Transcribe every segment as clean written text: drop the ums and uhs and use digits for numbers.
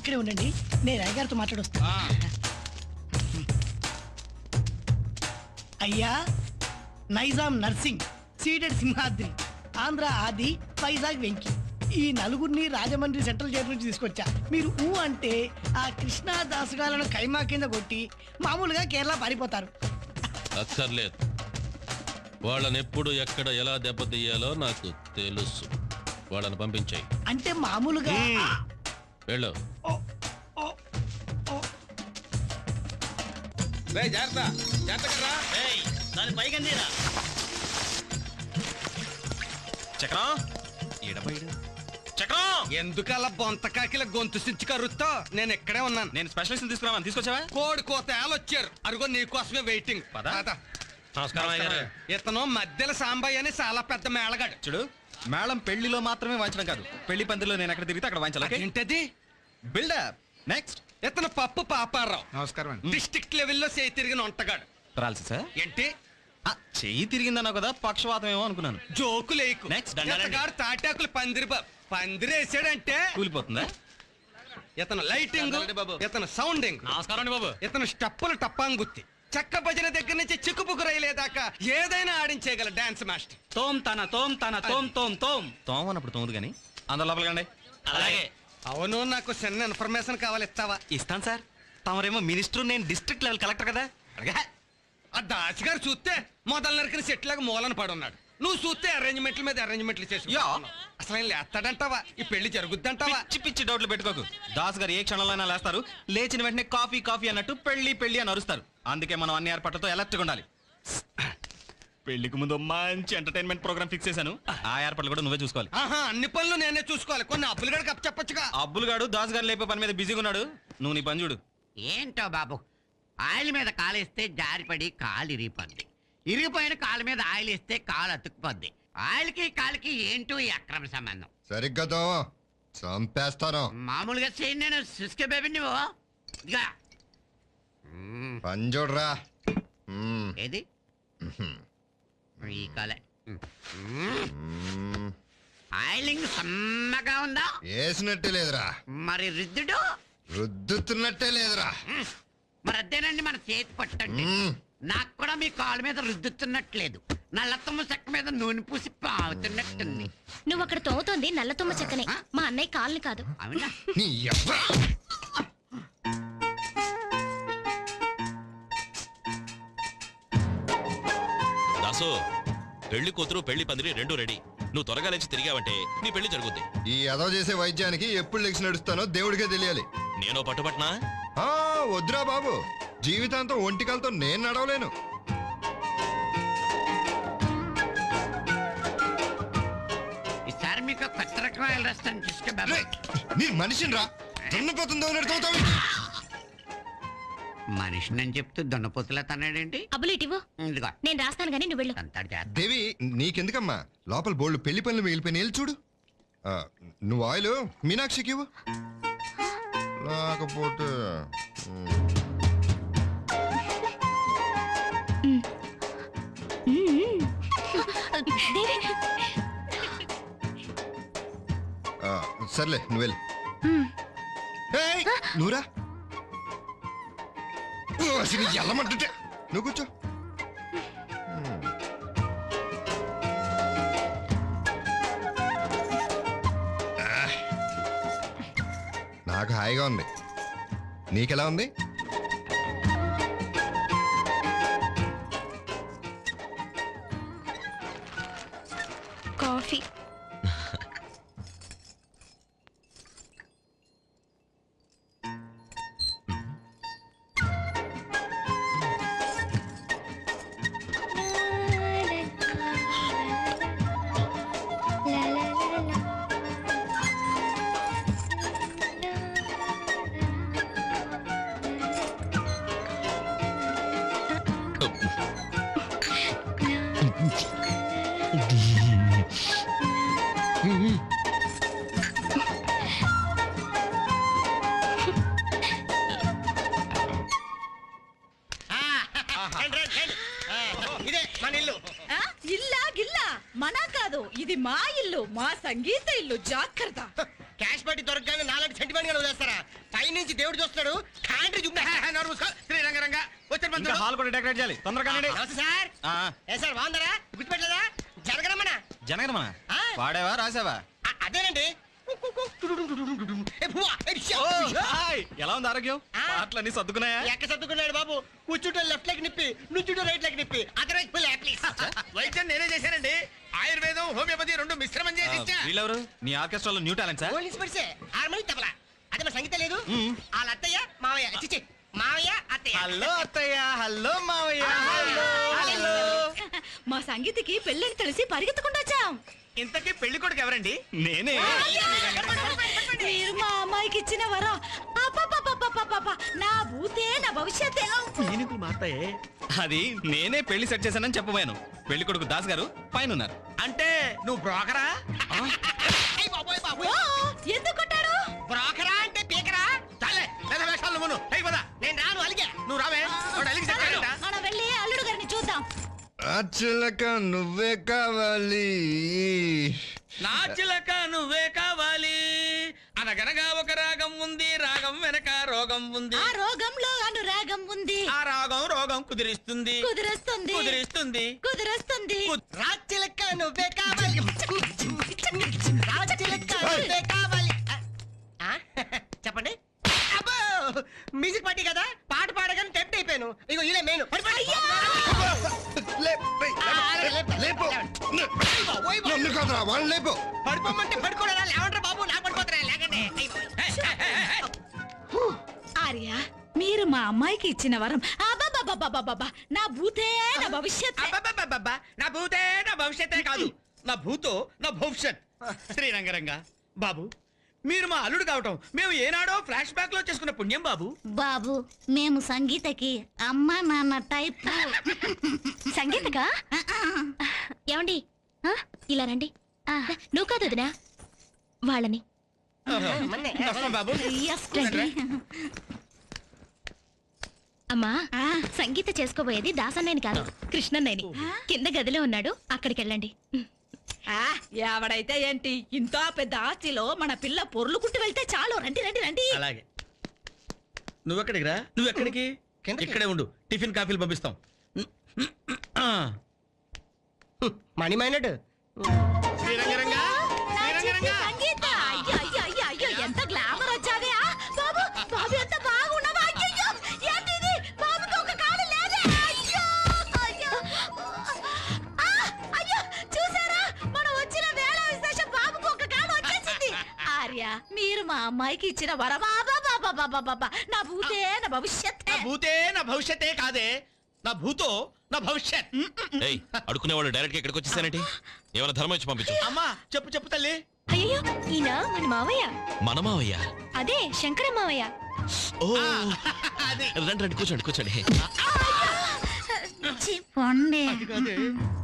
ఇక్కడే ఉండండి, నేను అయ్యగారితో మాట్లాడొస్తా. అయ్యా, నైజాం నర్సింగ్, సీడెడ్ సింహాద్రి, ఆంధ్ర ఆది, వైజాగ్ వెంకి, ఈ నలుగురిని రాజమండ్రి సెంట్రల్ జైలు నుంచి తీసుకొచ్చా. మీరు ఊ అంటే ఆ కృష్ణా దాసుగాలను కైమా కింద కొట్టి మామూలుగా కేరళ పారిపోతారు. అక్కర్లేదు, వాళ్ళని ఎప్పుడు ఎక్కడ ఎలా దెబ్బతీయాలో నాకు తెలుసు. వాళ్ళని పంపించాయి అంటే మామూలుగా వెళ్ళు. ఎందుకలా బొంతకాకిల గొంతు సిచ్చి కరుస్తా? నేను ఇక్కడే ఉన్నాను. నేను స్పెషలిస్ట్ తీసుకురామని తీసుకొచ్చావా? కోడి కోతలు వచ్చారు, అరుగో నీకోసమే వెయిటింగ్. నమస్కారం. ఇతను మధ్యల సాంబయ్య అని చాలా పెద్ద మేళగాడు. చూడు, మేళం పెళ్లిలో మాత్రమే వాయించడం కాదు, పెళ్లి పందిలో నేను ఎక్కడ తిరిగితే అక్కడ వాయించాలి. ఏంటది? బిల్డప్. నెక్స్ట్, ఇతను పప్పు పాపారావు. నమస్కారం. డిస్ట్రిక్ట్ లెవెల్లో చేయి తిరిగిన వంటగాడు. సార్ ఏంటి చెయ్యి తిరిగిందన్నావు కదా, పక్షవాతం ఏమో అనుకున్నాను. జోకులేకు. నెక్స్ట్, ఇతగాడు తాటాకులు పందిరేసాడంటే కూలిపోతుందా? ఇతను లైటింగ్, ఇతను సౌండింగ్, నమస్కారం బాబు, ఇతను స్టెప్పులు టప్పాంగుత్తి, చెక్క భజన దగ్గర నుంచి చిక్కుపుకు రైలేదాకా ఏదైనా ఆడించేయగల డాన్స్ మాస్టర్. తోమ్ తన తోమ్ తోమ్ అన్నప్పుడు తోమదు కానీ అందరు లోపలికండి. అలాగే. అవును, నాకు చిన్న ఇన్ఫర్మేషన్ కావాలి, ఇస్తావా? ఇస్తాను సార్. తమరేమో మినిస్టర్, నేను డిస్ట్రిక్ట్ లెవెల్ కలెక్టర్ కదా. అడగా. ఆ దాస్ గారు చూస్తే మొదలు నరికిన సెట్ లాగా మూలన పడున్నాడు. నువ్వు చూస్తే అరేంజ్మెంట్ల మీద అరేంజ్మెంట్లు చేసి అసలు ఆయన లేస్తాడంటావా? ఈ పెళ్లి జరుగుద్దంటావా? పిచ్చి డౌట్లు పెట్టుకోకు. దాస్ గారు ఏ క్షణంలో లేస్తారు, లేచిన వెంటనే కాఫీ కాఫీ అన్నట్టు పెళ్లి అని అరుస్తారు. అందుకే మనం అన్ని ఏర్పాట్లతో ఎలర్ట్గా ఉండాలి. పెళ్లికి ముందు మంచి ఎంటర్టైన్మెంట్ ప్రోగ్రామ్ ఫిక్స్ చేశాను. ఆ ఏర్పాట్లు కూడా నువ్వే చూసుకోవాలి. అన్ని పనులు నేనే చూసుకోవాలి. కొన్ని అప్పులు గడికి అప్పు చెప్పొచ్చుగా. అబ్బులు గాడు దాస్ గారు లేపే పని మీద బిజీగా ఉన్నాడు. నువ్వు నీ పని చూడు. ఏంటో బాబు, ఆయిల్ మీద కాలేస్తే జారిపడి కాలు ఇరిగిపోద్ది, ఇరిగిపోయిన కాలు మీద ఆయిల్ వేస్తే కాలు అతుక్కుపోద్ది. ఆయిల్కి కాలుకి ఏంటో ఈ అక్రమ సంబంధం? సరిగ్గా చంపేస్తాను. మామూలుగా చేయి, నేను సుస్కే బేబీ. నువ్వు ఇదిగా పని చూడరా. ఏది ఈ కాలే ఆయిలింగ్ సమ్మగా ఉందా? వేసినట్టే లేదురా. మరి రుద్దుడు రుద్దుతున్నట్టే లేదురా. మరి అదేనండి, మన చేతి పట్టండి. నాకు కూడా మీ కాలు మీద రుద్దుతున్నట్లేదు. నల్లతుమ్మ చెక్క మీద నూనె పూసి పావుతున్నట్టుంది. నువ్వు అక్కడ తోగుతోంది నల్లతుమ్మ చెక్కనే, మా అన్నయ్య కాల్ని కాదు. అవునా? నీ యవ్వ. దాసు, పెళ్లి కూతురు పెళ్లి పందిరి రెండు రెడీ. నువ్వు త్వరగా లేచి తిరిగావంటే నీ పెళ్లి జరుగుద్ది. ఈ ఎదో చేసే వైద్యానికి ఎప్పుడు లెగ్సి నడుస్తానో దేవుడికే తెలియాలి. నేను పట్టుపట్నా? వద్దురా బాబు, జీవితాంతం ఒంటికాలతో నేను నడవలేను. ఈసారి మీకు కొత్త రకం ఆయిల్ రాస్తాను, చూసుకో బాబు. నీ మనిషిని రా, దున్నపోతుందో నడుతావు. మనిషిని చెప్తూ దున్నపోతులా తన్నాడేంటి? అబ్బులేటివో, ఇదిగో నేను రాస్తాను గానీ నువ్వు వెళ్ళు. అంతాడు చేస్తా. దేవి, నీకెందుకమ్మా? లోపల బోల్డ్ పెళ్లి పనులు మిగిలిపోయిన వెళ్ళి చూడు. నువ్వు ఆయిల్ మీనాక్షికి ఇవ్వు. లేకపోతే సర్లే, నువ్వు వెళ్ళి. నువ్వురా, ఎల్లమంటుంటే నువ్వు కూర్చో. నాకు హాయిగా ఉంది. నీకెలా ఉంది? కాఫీ. ఇదే మన ఇల్లు. ఇల్లా గిల్లా మనా కాదు, ఇది మా ఇల్లు, మా సంగీత ఇల్లు. జాగ్రత్త. క్యాష్ పెట్టి దొరకగానే నాలుగు సెంటిమెంట్ గా వదిలేస్తారా? పై నుంచి దేవుడు చూస్తున్నాడు కాంట్రీ చూపుతా శ్రీరంగరంగా వచ్చాడు ఇంకా పంతులు. హాల్ కూడా డెకరేట్ చేయాలి తొందరగా రండి. నమస్తే సార్ ఆ, ఏ సార్ బాగుందరా గుర్తుపెట్టలేదా జరగరమ్మనా జనగణమన ఆ. వాడేవా రాసావా? అదేనండి ఏ భువా, ఏ షో. హాయ్, ఎలా ఉంది ఆరోగ్యం? ఆ. పాటలన్నీ సర్దుకున్నాయా? ఎక్క సర్దుకున్నాడు బాబు కూర్చుంటే లెఫ్ట్ లెగ్ నిప్పి నుంచుంటే రైట్ లెగ్ నిప్పి అదర్వైజ్ ఫుల్ ప్లీజ్ వైద్యం నేనే చేశానండి ఆయుర్వేదం హోమియోపతి రెండు మిశ్రమం చేసి ఇచ్చా. వీళ్ళెవరు? నీ ఆర్కెస్ట్రాలో న్యూ టాలెంట్సా? పోలీస్ పడిసే హార్మోని తబలా అదే మా సంగీతం లేదు వాళ్ళ అత్తయ్య మావయ్య చిచి మావయ్య అత్తయ్య హలో అత్తయ్య, హలో మావయ్య, హలో. మా సంగీతకి పెళ్ళని తెలిసి పరిగెత్తకుండా వచ్చాం. ఇంతకీ పెళ్లి కొడుకు ఎవరండి? నేనే. మీరు మా అమ్మాయికి ఇచ్చిన వరం. అబ్బబ్బబ్బబ్బబ్బబ్బ. నా భూతే నా భవిష్యత్తే. అది నేనే పెళ్లి సెట్ చేశానని చెప్పబోయాను. పెళ్లి కొడుకు దాస్ గారు పైన ఉన్నారు. అంటే నువ్వు బ్రోకరా? ఓ, ఎందుకు కొట్టారు? బ్రోకరా అంటే పీకరా? చాలే పెద్ద వేషాలు నువ్వు అయిపోదా నేను రాను అలిగా నువ్వు రావే వాడు అలిగి చెప్పాడంట. మనం వెళ్ళి అల్లుడు గారిని చూద్దాం. ఆ చిలక నువ్వే కావాలి. నా చిలక నువ్వే కావాలి అనగనగా ఒక రాగం ఉంది రాగం వెనక రోగం ఉంది ఆ రోగంలో అనురాగం ఉంది. ఆ రాగం రోగం కుదిరిస్తుంది కుదిరస్తుంది కుదిరిస్తుంది కుదిరస్తుంది. రాచిలక నువ్వే కావాలి రాచిలక నువ్వే కావాలి చెప్పండి అబ్బో మ్యూజిక్ పార్టీ కదా పాట పాడగానే టెంప్ట్ అయిపోయాను ఇగో ఇలా మెయిన్ లేపు. నన్ను కాదురా, వాళ్ళని లేపు. పడిపోమంటే పడుకోడా లేవంటారా బాబు నాకు పడిపోతారా లేకండి ఆర్య, మీరు మా అమ్మాయికి ఇచ్చిన వరం. అబ్బబ్బబ్బబ్బబ్బబ్బ. నా భూతే నా భవిష్యత్. అబ్బబ్బబ్బబ్బబ్బా, నా భూతే నా భవిష్యత్తే కాదు నా భూతో నా భవిష్యత్ శ్రీరంగరంగ బాబు మీరు మా అల్లుడు కావటం మేము ఏనాడో ఫ్లాష్ బ్యాక్ లో చేసుకున్న పుణ్యం బాబు బాబు మేము సంగీతకి అమ్మా నాన్న టైప్. సంగీతకా? ఏమండి ఆ, ఇలా రండి. నువ్వు కాదు వదినా, వాళ్ళని. వస్తాం బాబు రండి. అమ్మా, సంగీత చేసుకోబోయేది దాసన్నని కాదు, కృష్ణన్నని. కింద గదిలో ఉన్నాడు, అక్కడికి వెళ్ళండి. ఎవడైతే ఏంటి, ఇంత పెద్ద ఆస్తిలో మన పిల్ల పొర్లు కుట్టి వెళ్తే చాలు. రండి రండి రండి. అలాగే నువ్వెక్కడికి రా నువ్వెక్కడికి ఇక్కడే ఉండు టిఫిన్ కాఫీలు పంపిస్తాం మనీ మైనడ్ శ్రీరంగరంగా నా చిట్టి సంగీత. అయ్యో అయ్యో అయ్యో అయ్యో, ఎంత గ్లామర్ వచ్చావే. బాబు బాబు ఎంత బాగున్నావా. అయ్యో ఏంటిది, బాబుకి ఒక కాలు లేదే. అయ్యో అయ్యో ఆ, అయ్యో చూసారా, మనం వచ్చిన వేళ విశేషం బాబుకి ఒక కాలు వచ్చేసింది. ఆర్య, మీరు మా అమ్మాయికి ఇచ్చిన వరం. బాబా నా భూతే నా భవిష్యత్. నా భూతే నా భవిష్యత్తే కాదే నా భూతో నా భవిష్యత్ ఏయ్, అడుకునేవాడు డైరెక్ట్ గా ఇక్కడికి వచ్చేసానంటే ఏమైనా ధర్మం ఇచ్చి పంపించు. అమ్మా చెప్పు చెప్పు తల్లి అయ్యో, ఈయన మన మావయ్య. మన మావయ్య? అదే శంకర మావయ్య. ఓ, అది రండి రండి, కూర్చోండి కూర్చోండి.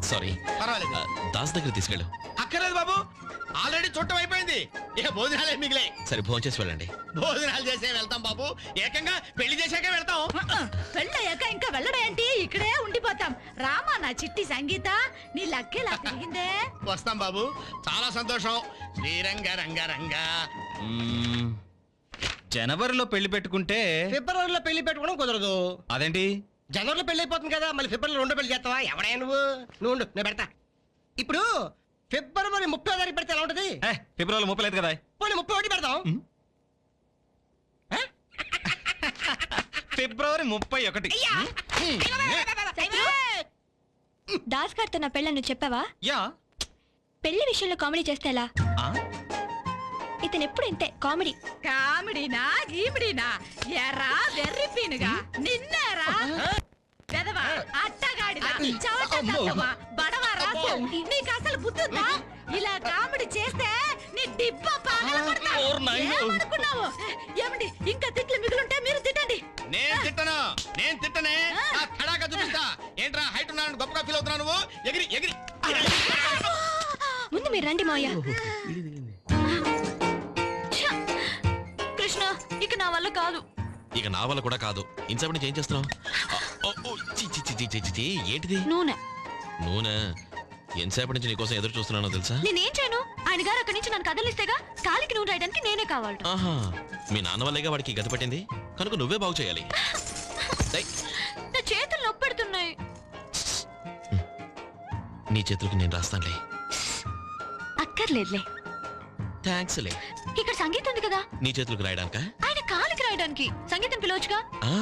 సారీ, పర్వాలేదు దాస్ దగ్గర తీసుకెళ్ళు. అక్కర్లేదు బాబు ఆల్రెడీ చుట్టం అయిపోయింది ఇక భోజనాలే మిగిలే సరే, భోజనం చేసి వెళ్ళండి. భోజనాలు చేసే వెళ్తాం బాబు ఏకంగా పెళ్లి చేసాకే వెళ్తాం పెళ్ళయ్యాక ఇంకా వెళ్ళడేంటి, ఇక్కడే ఉండిపోతాం. రామా నా చిట్టి సంగీత, నీ లక్కేలా తిరిగిందే. వస్తాం బాబు చాలా సంతోషం శ్రీరంగ రంగ రంగ మ్మ్, జనవరిలో పెళ్లి పెట్టుకుంటే ఫిబ్రవరిలో పెళ్లి పెట్టుకోవడం కుదరదు అదేంటి? జనవరిలో పెళ్లి అయిపోతుంది కదా మళ్ళీ ఫిబ్రవరిలో రెండో పెళ్లి చేస్తావా ఎవడయ్యా నువ్వు ఉండు నేను పెడతా ఇప్పుడు ఫిబ్రవరి 30వ తారీఖు పెడితే ఎలా ఉంటది ఫిబ్రవరి 30 లేదు కదా. పోనీ 31 పెడదాం ఫిబ్రవరి 31. దాస్ గారితో నా పెళ్ళను చెప్పావా? యా. పెళ్లి విషయంలో కామెడీ చేస్తే ఎలా? ఆ? ఇతను ఎప్పుడు ఇంతే కామెడీ. కామెడీనా గీమిడీనా, ఎరా వెర్రి పీనుగా నిన్నేరా పెదవా అట్టగాడిదా చవటవా బడవా రాసు. నీకు అసలు బుద్ధుందా? ఇలా కామెడీ చేస్తే నీ డిబ్బ పగలగొడతా. ఏమనుకున్నావు? ఏమండి, ఇంకా తిట్లు మిగులుంటే మీరు తిట్టండి. నేను తిట్టనే నా తడాక చూపిస్తా ఏంట్రా హైట్ ఉన్నాను గొప్పగా ఫీల్ అవుతున్నావు నువ్వు ఎగిరి ఎగిరి ముందు మీరు రండి మావయ్య. కృష్ణ, ఇక నా వల్ల కాదు. ఇక నా వల్ల కూడా కాదు. ఇంతసేపటి నుంచి ఏం చేస్తున్నావు? ఏంటిది? నూనె. నూనె? ఎంతసేపటి నుంచి నీకోసం ఎదురు చూస్తున్నానో తెలుసా? నేనేం చేయను? ఆయన గారు అక్కడి నుంచి నన్ను కదలిస్తేగా కాలికి నువ్వు రాయడానికి నేనే కావాలి. ఆహా, మీ నాన్న వల్లేగా వాడికి గతి పట్టింది కనుక నువ్వే బాగు చేయాలి. డై, నా చేతులు నొప్పి పెడుతున్నాయి. నీ చేతులకి నేను రాస్తానులే. అక్కర్లేదులే. థ్యాంక్స్ లే. ఇక్కడ సంగీతం ఉంది కదా, నీ చేతులకు రాయడానికా? ఆయన కాలికి రాయడానికి. సంగీతం పిలవచ్చుగా. ఆ,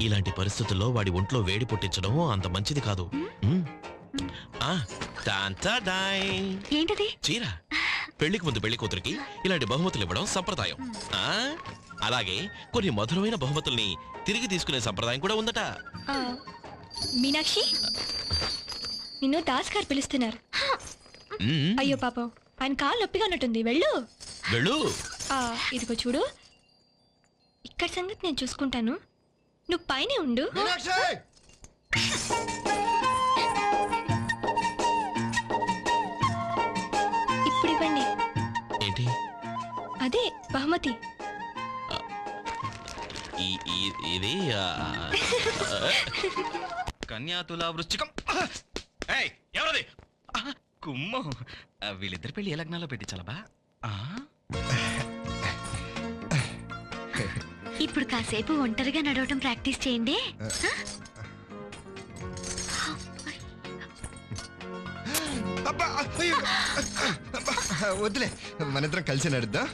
ఇలాంటి పరిస్థితుల్లో వాడి ఒంట్లో వేడి పుట్టించడం అంత మంచిది కాదు. ఆ, టాంటాడాయ్. ఏంటిది? చీర. పెళ్లికి ముందు పెళ్లి కూతురికి ఇలాంటి బహుమతులు ఇవ్వడం సంప్రదాయం. ఆ, అలాగే కొన్ని మధురమైన బహుమతుల్ని తిరిగి తీసుకునే సంప్రదాయం కూడా ఉందట. మీనాక్షి, నిన్ను దాస్ గారు పిలుస్తున్నారు. మ్మ్. అయ్యో పాపం, ఆయన కాలు నొప్పిగా ఉన్నట్టుంది. వెళ్ళు. వెళ్ళు. ఇదిగో చూడు, ఇక్కడ సంగతి నేను చూసుకుంటాను, నువ్వు పైనే ఉండు. ఇప్పుడు ఇవ్వండి. ఏంటి? అదే బహుమతి. ఇది కన్యాతుల వృశ్చికం. ఏయ్, ఎవరది? కుమ్మ. వీళ్ళిద్దరి పెళ్లి ఏ లగ్నాల్లో పెట్టించాలబా? ఇప్పుడు కాసేపు ఒంటరిగా నడవటం ప్రాక్టీస్ చేయండి. అబ్బా, అయ్యో. అబ్బా, వద్దులే, మనిద్దరం కలిసి నడుద్దాం.